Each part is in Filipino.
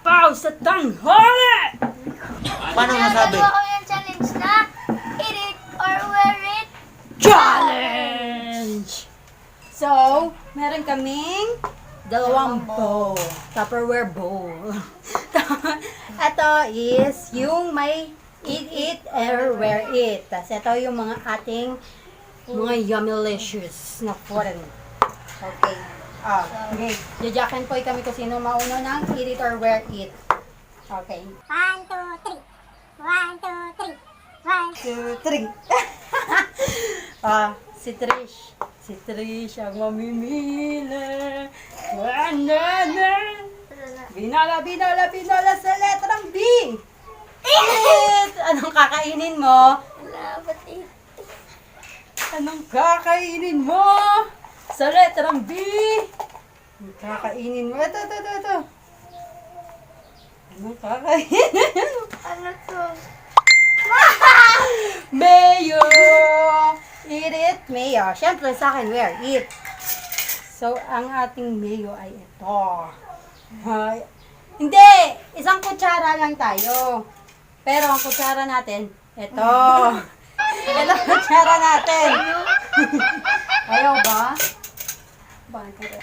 Pau sa tanghali! Paano masabi? Nagawa ko yung challenge na eat it or wear it. Challenge! So, meron kaming dalawang bowl. Tupperware bowl. Ito is yung may eat it or wear it. Tapos ito yung mga ating mga yummylicious na foreign. Okay. Okay. Jajakin po kami kung sino mauna ng eat it or wear it. Okay. 1, 2, 3. 1, 2, 3. 1. 2, 3. Si Trish. Si Trish ang mamimili. Binala sa letrang B. Eat! Anong kakainin mo? Wala, ba't eat? Anong kakainin mo? Sa letrang B. Anong kakainin mo? Ito. Anong kakainin mo? Ano to? Mayo! Eat it, mayo. Siyempre sa akin, where? Eat. So, ang ating mayo ay ito. Hindi! Isang kutsara lang tayo. Pero ang kutsara natin, ito. Ito ang kutsara natin. Ayaw ba? Bakit?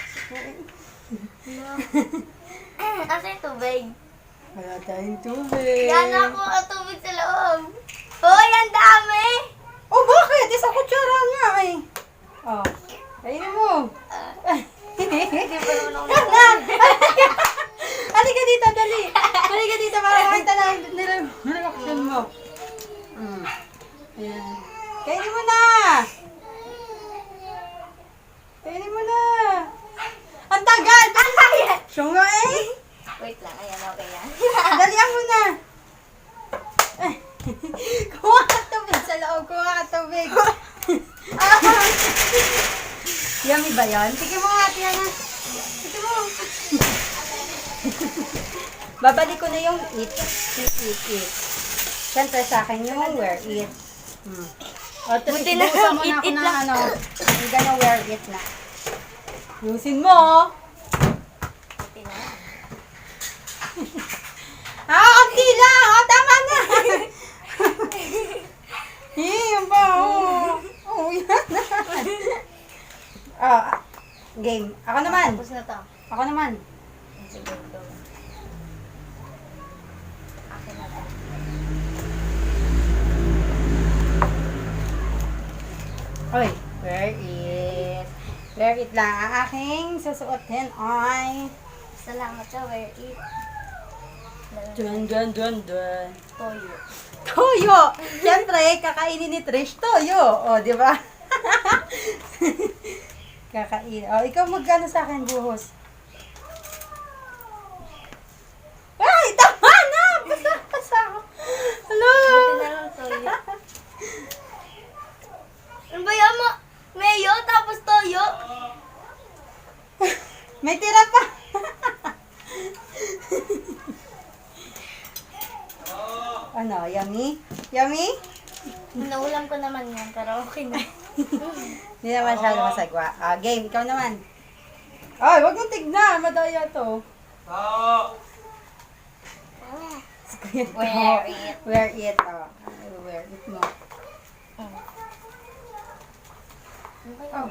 Asa yung tubig? Wala tayong tubig. Yan ako ang tubig sa loob. Hoy, ang dami! Oh, bakit? Isang kutsara nga eh. Oh. Ayun mo. Hindi pa naman ako Halika dito, dali. Halika dito para makita na reaction mo. Ayan. Kainin mo na. Kainin mo na. Ang tagal. Siya nga eh. Wait lang, ayan, okay yan. Dalihan mo na. Kuha ka tubig sa loob. Kuha ka tubig. Yummy ba yan? Sige mo nga, Tiana. Sige mo. Babalik ko na yung eat. Eat. Siyempre sa akin yung wear it. O, Buti na buusan mo eat na ako it ng lang. ano. I'm gonna wear it na. Yusin mo. Buti na. Konti lang. Tama na. Yan ba? Yan na. Game. Ako naman. Tapos na to. Ako naman. Sige, go. Akin na to. Oy, wear it. Wear it lang. Ang aking susuotin ay Salamat sa wear it. dun. Toyo. Toyo! Siyempre, kakainin ni Trish toyo. O, di ba? Kakain. O, ikaw magkano sa akin, buhos? Ay, tama na! Basa ako. Hello! Buti na lang toyo. Ano ba yan mo? Mayo, tapos toyo? May tira pa. Ano, yummy? Yummy? Naulam ko naman yan, pero okay na. Hindi naman masyado masagwa. Game, ikaw naman. Ay, wag mong tignan. Madaya to. Wear it. Wear it. Wear it mo. Ano ba yun?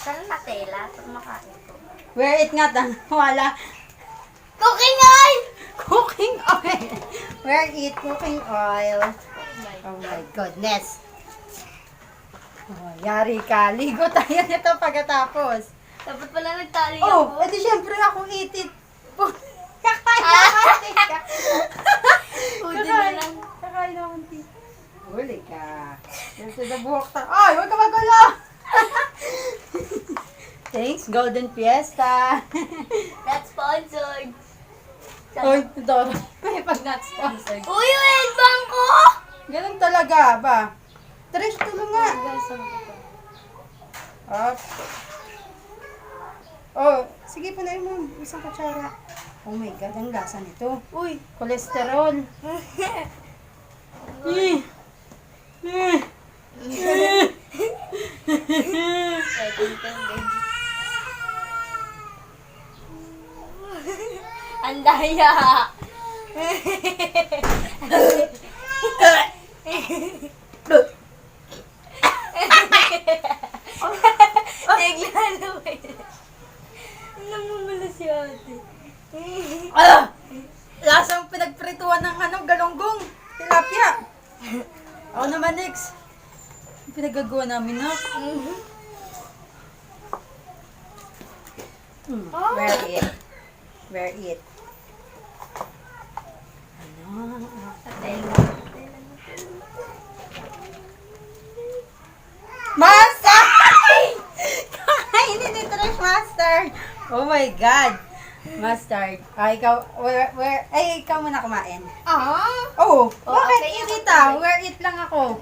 Saan na tela? Pag makain ko. Wear it nga. Wala. Cooking oil! Cooking oil. Wear it. Cooking oil. Oh my goodness. Oh, yari ka. Ligo tayo nito pagkatapos. Dapat pala nagtali Oh, ako. edi syempre ako itit. Kakain ka. Pwede na lang. Kakain ako ng tea. Huli ka. There's the buhok ta. Ay, huwag ka magulo. Thanks, Golden Fiesta. That's sponsored. Uy, ito. May pag not sponsored. Uy, yung headband ko! Ganun talaga ba? Trish, tulong nga. Up. Oh, sige pa na mo. Isang kutsara. Oh my God, ang lasa nito. Uy! Cholesterol. Ang daya. Naglalo kayo. Namumula si ate. Lasang pinagprituan ng galonggong. Tilapia. Ako naman next. Pinagagawa namin na. Where it? Where it? Ano? Master! Kainin ni Trish Mustard. Oh my God. Mustard. Ikaw, ikaw muna kumain. Oh, bakit okay, hindi ako ta? tuloy. Where it lang ako.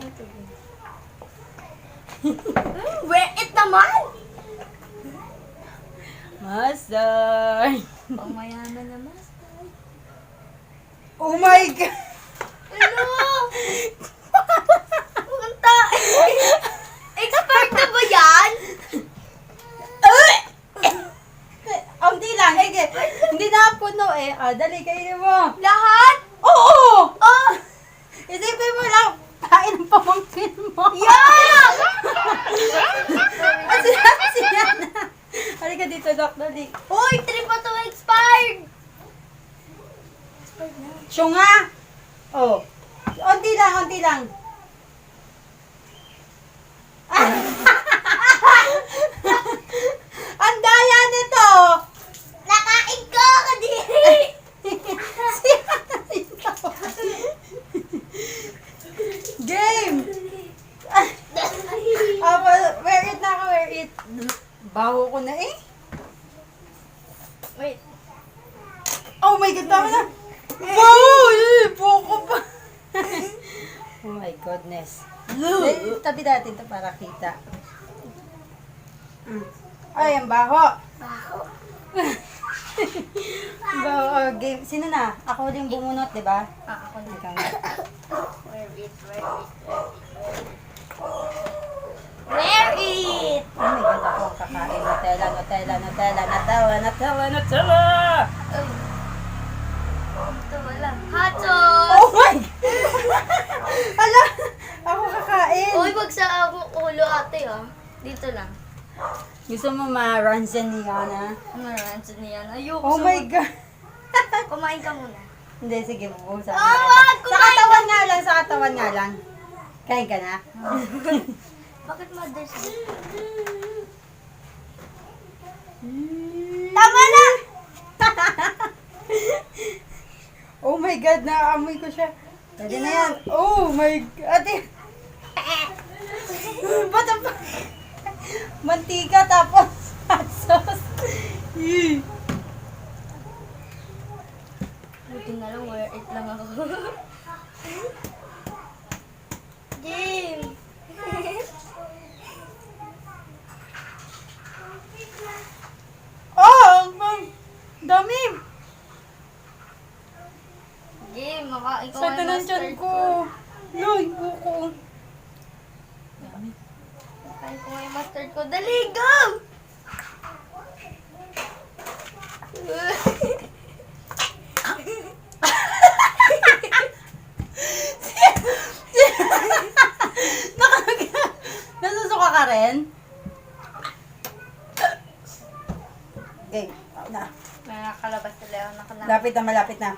Where it naman? Mustard. Pamayaman naman. Oh my God. Ano? Punta. Expert na ba yan? Hindi lang, sige. Hindi na puno eh. Dali, kainin mo. Lahat? Oo! Oh! Isipin mo lang, kain ang pamangkin mo. Yeah! Siya na. Halika dito, Doc. Dali. Uy, 3 pa to expired! Expired na. Siya nga. Oh. Unti lang, unti lang. Ang daya nito. Nakain ko! Kadiri! Game. Wear it na ako, wear it. Baho ko na eh. Wait. Oh my God, tama na. Wow! Buko pa. Oh my goodness. Tabi natin ito para kita. Ay, ang baho. Baho. Baho, game. Sino na? Ako din bumunot, di ba? Ako na. Ikaw nga. Where it? Where it? Oh my God, ako ang kakain. Nutella, Nutella, Nutella, Nutella, Nutella, Nutella! Ay. Ito wala. Hot sauce! Oh my Ala! Ako kakain. Uy, wag sa ulo ate ah. Dito lang. Gusto mo ma-ransan ni Yana? Maransan niyan. Ayoko. Oh my God. Kumain ka muna. Hindi, sige, bubuhusan. Ah, wag! Sa katawan nga lang, sa katawan nga lang. Kain ka na? Bakit mother's day? Tama na! Oh my God, naamoy ko siya. Pwede na yan. Oh my God. Ate. Ba't ang mantika tapos hot sauce. Buti na lang, where it lang ako. Game! Oh, ang dami. Game, makain ko Sa nga yung tanantiyan mustard ko. Loy, buko. Makain ko nga yung mustard ko. Dali, go! Nasusuka ka rin? Okay, na. May nakalabas sila ako na. Lapit na, malapit na.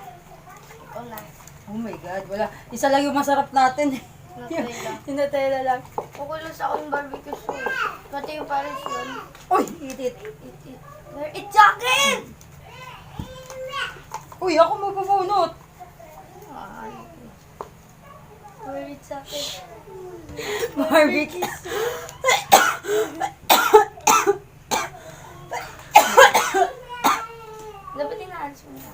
Ikaw na. Oh my God, wala. Isa lang yung masarap natin. Nutella. Yung Nutella lang. Kukulos ako yung barbecue sauce. Pati yung pares yun. Uy, eat it. It. Where it jacket? Uy, ako mabubunot. Where it jacket? Barbecue. Dapat inaalis mo na.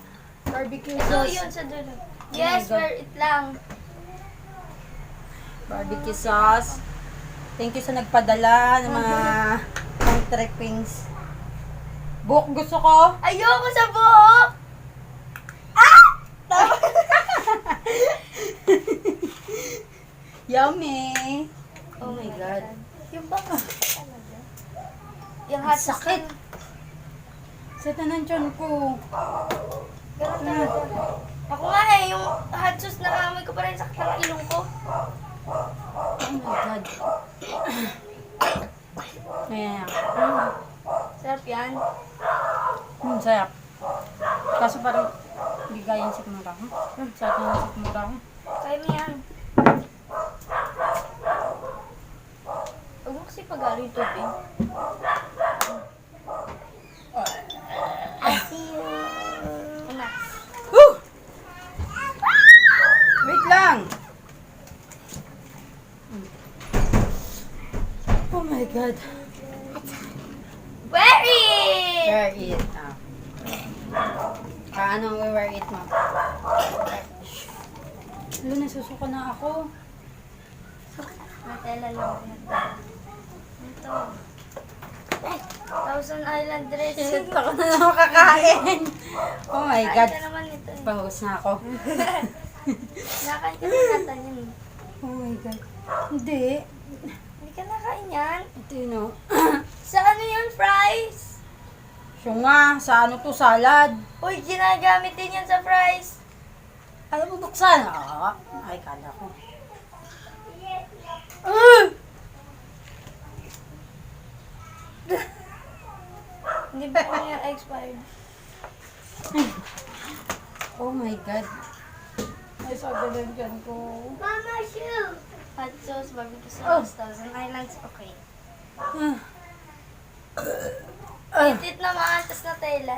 Barbecue Ito sauce. yun sa dulo. Yes, God. where it lang. Barbecue sauce. Thank you sa nagpadala ng mga pang trippings. Buhok gusto ko. Ayoko sa buhok! Yummy. Oh my God. Yung baka talaga. Yung hot sauce. Sakit. Sa tanan tiyan ko. Ganun talaga. Ako nga yung hot sauce na amoy ko pa rin sa ng ilong ko. Oh my God. Ayan. Sarap yan. Sarap. Kaso parang hindi gaya yung sikmura ko. Sarap na yung sikmura ko. Kaya mo yan. Huwag mo kasi pag-alo yung tubig. I see you. Una. Woo! Wait lang! Oh my God. Wear it! Wear it. Anong wear it mo? Lalo, nasusuka na ako. Matela lang. Ito. Thousand Island dress. Shit, ako na lang makakain. Oh my Kain God. ka naman ito. Pahus na ako. Nakain ka na natin yun. Oh my God. Hindi. Hindi ka nakain yan. Ito yun o. Sa ano yun, fries? Siya nga, sa ano to, salad. Uy, ginagamit din yan sa fries. Alam mo buksan? Ay, kala ko. Hindi ba ko yan expired? Oh my God. Ay, sagalan dyan ko. Mama, shoe! Hot sauce, barbecue sauce, Thousand Islands, okay. Itit naman, tas na tela.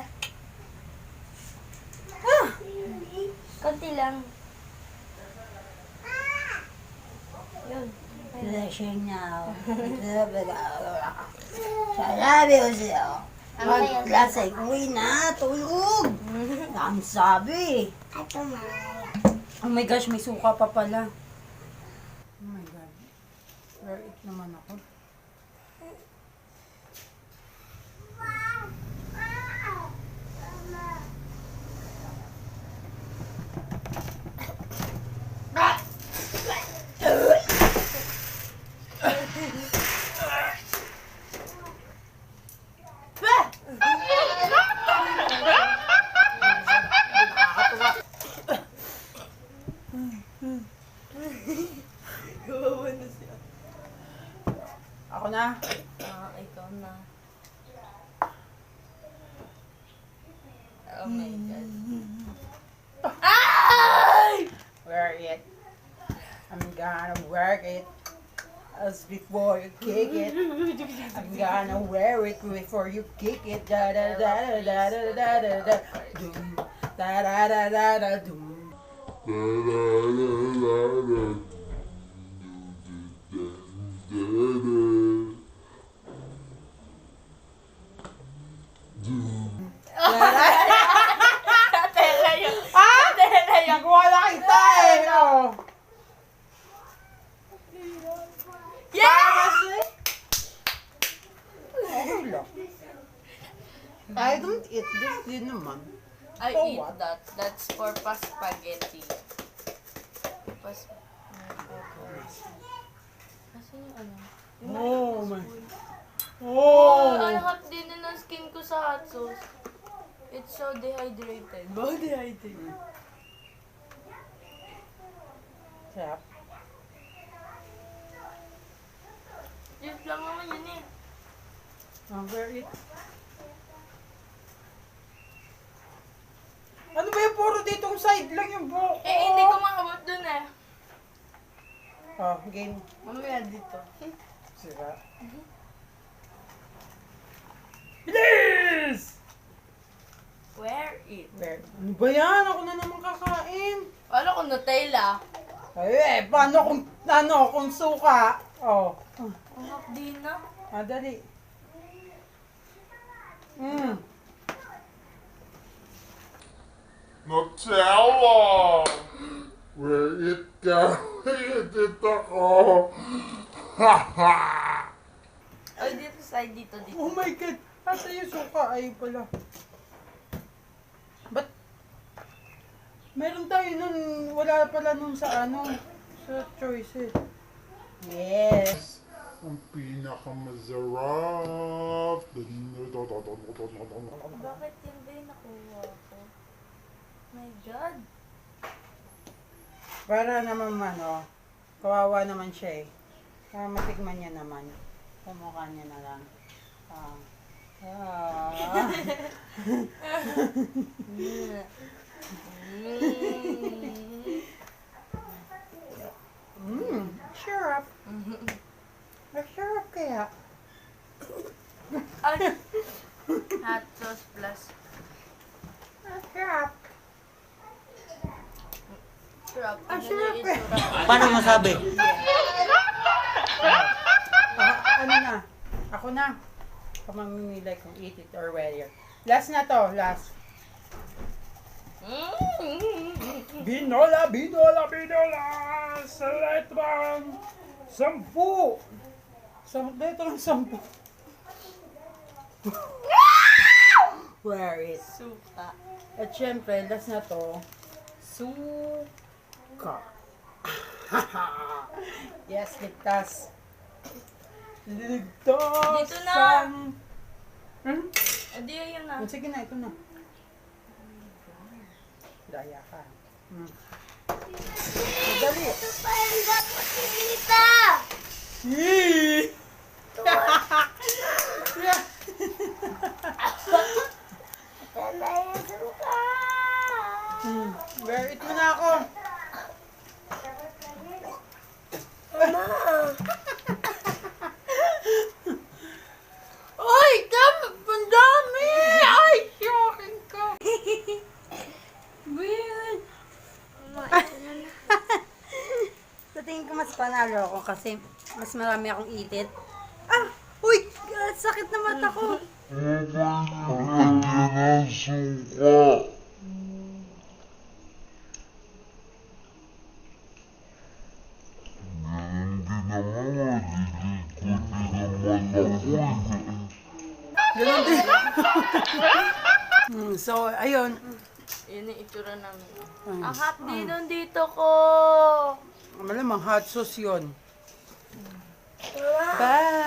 Konti lang. Yun. Flashing now. Sabi ko siya. Maglasay uwi na, tulog. Ang sabi. Oh my gosh, may suka pa pala. Oh my God. Where it naman ako? Ako na. Ikaw na. Oh my God. Wear it. I'm gonna wear it. As before you kick it. I'm gonna wear it before you kick it. Da da da da da da da da da. Doom. Da da da da da doom. Tela yun. Tela yun. Wala kita eh. Oh. Yeah! I don't eat this din naman. I For eat what? that. That's for spaghetti. Kasi yung ano? Oh my. Oh, Oh. ang hot din ng skin ko sa hot sauce. It's so dehydrated. Wow, dehydrated. Sarap. Just lang naman yun eh. Wear it. Ano ba yung puro ditong side lang yung buhok ko? Eh, hindi ko makabot dun eh. Oh, game. Mamaya dito. Sira. Bilis! Wear it. Wear. Ano ba yan? Ako na naman kakain. Ano kung Nutella? Ay, paano kung suka? Oh. Ang hot din na. Dali. Nutella! Where it ka? Edit ako! Ha ha! Ay, dito side, dito. Oh my God! Asa yung suka? Ay pala. Ba't? Meron tayo nun, wala pala nun sa ano, sa choices. Yes! Ang pinakamasarap! Bakit yun ba yung nakuha ko? My God. Para naman kawawa naman siya eh. Para matikman niya naman. Pamukha niya na lang. Syrup. Syrup kaya. Ay. Hot sauce plus. Syrup. Syrup. Syrup eh. Paano masabi? Ano na? Ako na. Ako mamimili kung eat it or wear. Last na to. Last. Binola, binola, binola! Sa letrang 10! Sa letrang 10. Where is? Suka. At syempre, last na to. Suka. Yes, ligtas. Ligtas! Dito na. Adi, ayun na. Sige na, ito na. Daya ka. Dali. Yee! Wear it mo na ako. Ay, ang dami! Ay, shocking ka! Weird. Sa tingin ko mas panalo ako kasi mas marami akong itit. Ah! Uy! Sakit na mata ko. Ganun din. So, ayun. Yun yung itsura namin. Ang hot din dito ko. Malamang hot sauce yun. Bye!